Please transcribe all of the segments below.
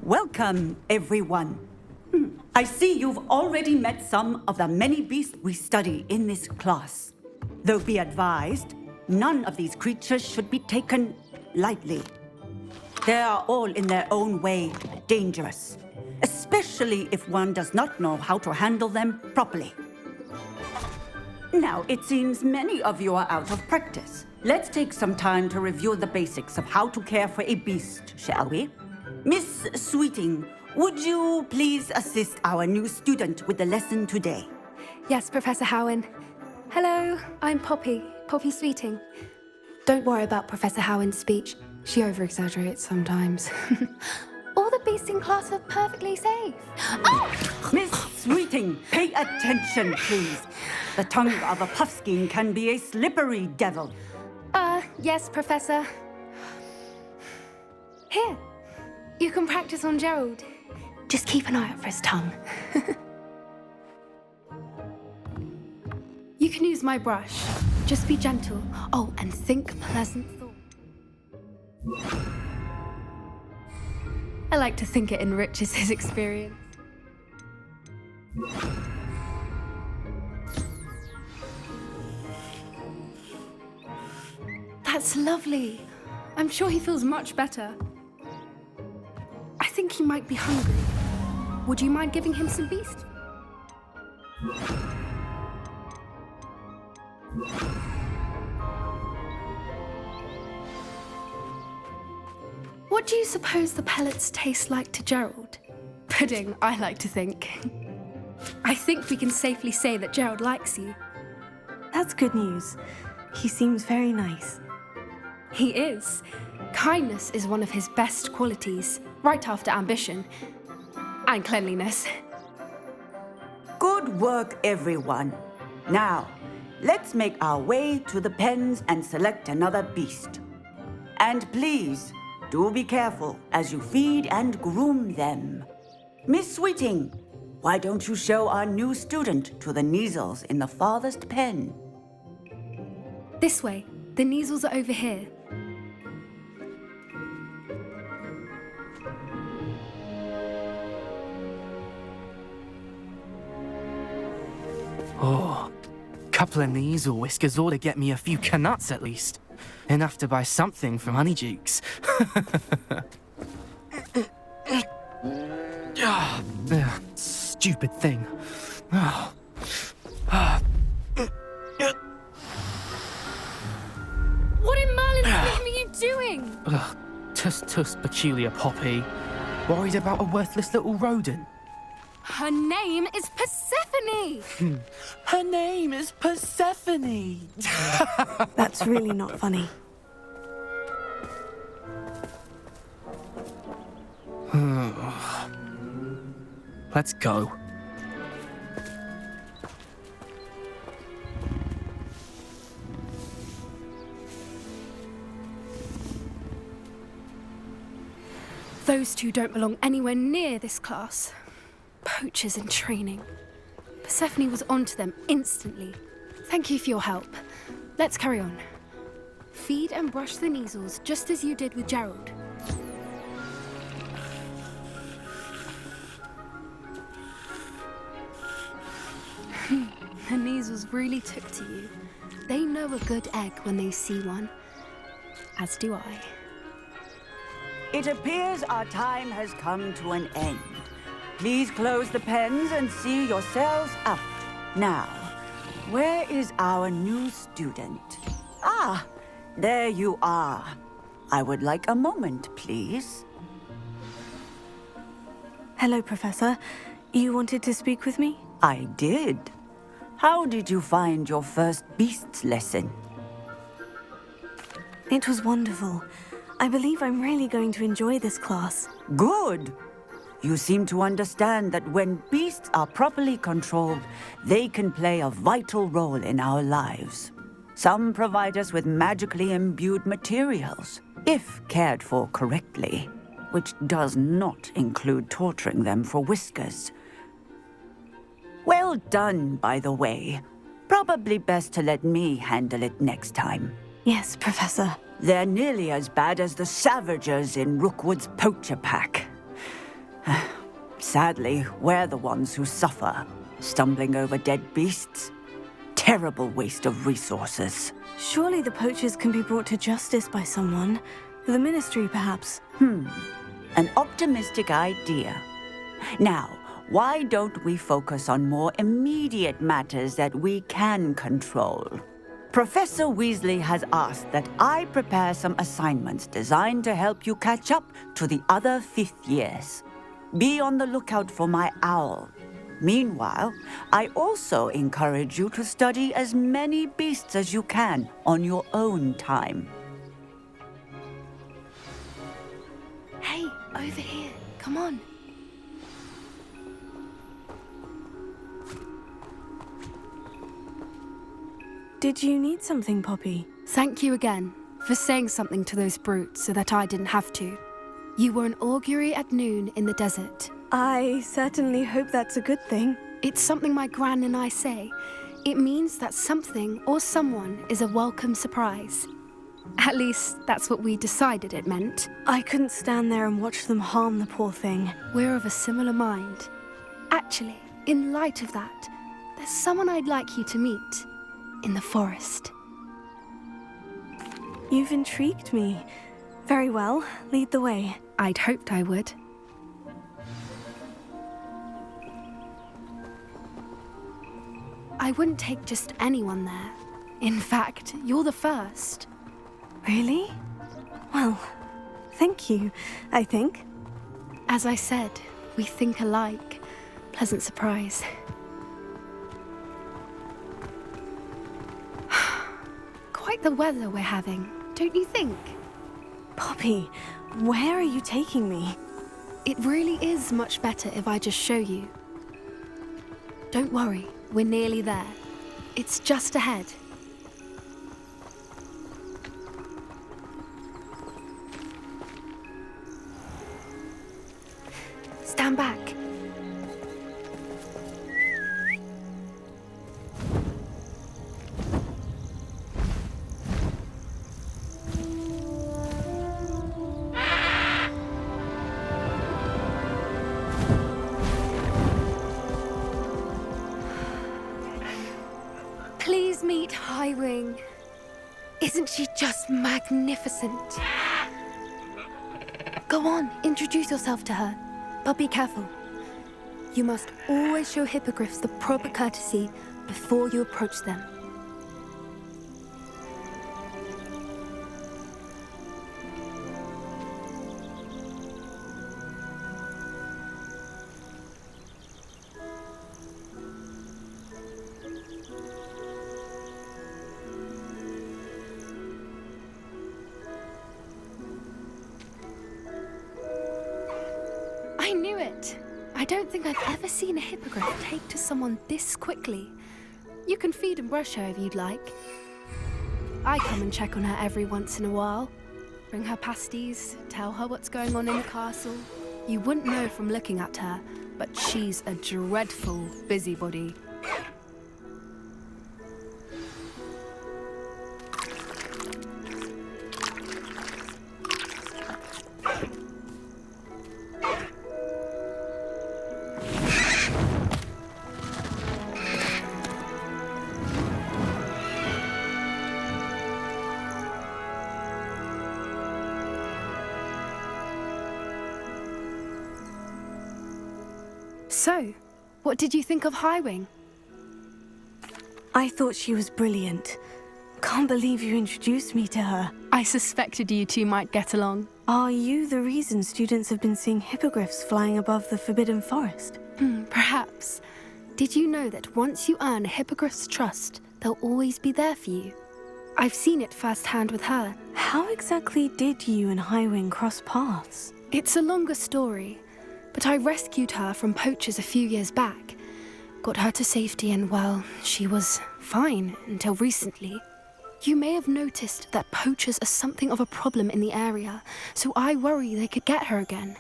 Welcome, everyone. I see you've already met some of the many beasts we study in this class. Though be advised, none of these creatures should be taken lightly. They are all in their own way dangerous, especially if one does not know how to handle them properly. Now, it seems many of you are out of practice. Let's take some time to review the basics of how to care for a beast, shall we? Miss Sweeting, would you please assist our new student with the lesson today? Yes, Professor Howen. Hello, I'm Poppy Sweeting. Don't worry about Professor Howen's speech. She over-exaggerates sometimes. All the beasts in class are perfectly safe. Oh! Miss Sweeting, pay attention, please. The tongue of a puffskein can be a slippery devil. Yes, Professor. Here, you can practice on Gerald. Just keep an eye out for his tongue. You can use my brush. Just be gentle. Oh, and think pleasant thoughts. I like to think it enriches his experience. That's lovely. I'm sure he feels much better. I think he might be hungry. Would you mind giving him some beast? What do you suppose the pellets taste like to Gerald? Pudding, I like to think. I think we can safely say that Gerald likes you. That's good news. He seems very nice. He is. Kindness is one of his best qualities, right after ambition and cleanliness. Good work, everyone. Now, let's make our way to the pens and select another beast. And please, do be careful as you feed and groom them. Miss Sweeting, why don't you show our new student to the Neasels in the farthest pen? This way. The Neasels are over here. Oh, couple of Neasel whiskers ought to get me a few canuts at least. Enough to buy something from Honeydukes. Stupid thing. What in Merlin's name are you doing? Tuss, peculiar Poppy. Worried about a worthless little rodent. Her name is Persephone! Her name is Persephone! That's really not funny. Let's go. Those two don't belong anywhere near this class. Poachers in training. Persephone was onto them instantly. Thank you for your help. Let's carry on. Feed and brush the Neasels just as you did with Gerald. The Neasels really took to you. They know a good egg when they see one. As do I. It appears our time has come to an end. Please close the pens and see yourselves out. Now, where is our new student? Ah, there you are. I would like a moment, please. Hello, Professor. You wanted to speak with me? I did. How did you find your first beasts lesson? It was wonderful. I believe I'm really going to enjoy this class. Good. You seem to understand that when beasts are properly controlled, they can play a vital role in our lives. Some provide us with magically imbued materials, if cared for correctly, which does not include torturing them for whiskers. Well done, by the way. Probably best to let me handle it next time. Yes, Professor. They're nearly as bad as the Savagers in Rookwood's poacher pack. Sadly, we're the ones who suffer, stumbling over dead beasts. Terrible waste of resources. Surely the poachers can be brought to justice by someone. The ministry, perhaps. An optimistic idea. Now, why don't we focus on more immediate matters that we can control? Professor Weasley has asked that I prepare some assignments designed to help you catch up to the other fifth years. Be on the lookout for my owl. Meanwhile, I also encourage you to study as many beasts as you can on your own time. Hey, over here. Come on. Did you need something, Poppy? Thank you again for saying something to those brutes so that I didn't have to. You were an augury at noon in the desert. I certainly hope that's a good thing. It's something my gran and I say. It means that something or someone is a welcome surprise. At least, that's what we decided it meant. I couldn't stand there and watch them harm the poor thing. We're of a similar mind. Actually, in light of that, there's someone I'd like you to meet. In the forest. You've intrigued me. Very well, lead the way. I'd hoped I would. I wouldn't take just anyone there. In fact, you're the first. Really? Well, thank you, I think. As I said, we think alike. Pleasant surprise. Quite the weather we're having, don't you think? Poppy, where are you taking me? It really is much better if I just show you. Don't worry, we're nearly there. It's just ahead. Stand back. Please meet Highwing. Isn't she just magnificent? Go on, introduce yourself to her. But be careful. You must always show hippogriffs the proper courtesy before you approach them. I knew it! I don't think I've ever seen a hippogriff take to someone this quickly. You can feed and brush her if you'd like. I come and check on her every once in a while. Bring her pasties, tell her what's going on in the castle. You wouldn't know from looking at her, but she's a dreadful busybody. So, what did you think of Highwing? I thought she was brilliant. Can't believe you introduced me to her. I suspected you two might get along. Are you the reason students have been seeing hippogriffs flying above the Forbidden Forest? Perhaps. Did you know that once you earn a hippogriff's trust, they'll always be there for you? I've seen it firsthand with her. How exactly did you and Highwing cross paths? It's a longer story, but I rescued her from poachers a few years back. Got her to safety and, well, she was fine until recently. You may have noticed that poachers are something of a problem in the area, so I worry they could get her again.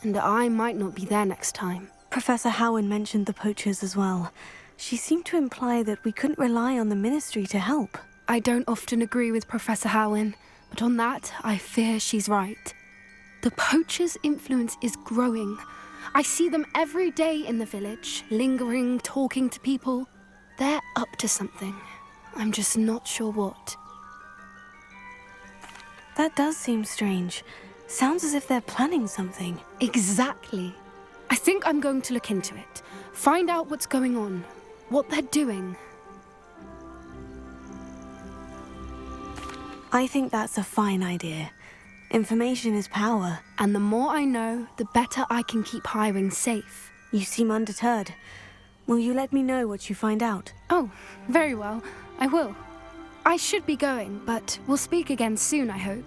And I might not be there next time. Professor Howin mentioned the poachers as well. She seemed to imply that we couldn't rely on the ministry to help. I don't often agree with Professor Howin, but on that, I fear she's right. The poachers' influence is growing. I see them every day in the village, lingering, talking to people. They're up to something. I'm just not sure what. That does seem strange. Sounds as if they're planning something. Exactly. I think I'm going to look into it. Find out what's going on, what they're doing. I think that's a fine idea. Information is power. And the more I know, the better I can keep Highwing safe. You seem undeterred. Will you let me know what you find out? Oh, very well. I will. I should be going, but we'll speak again soon, I hope.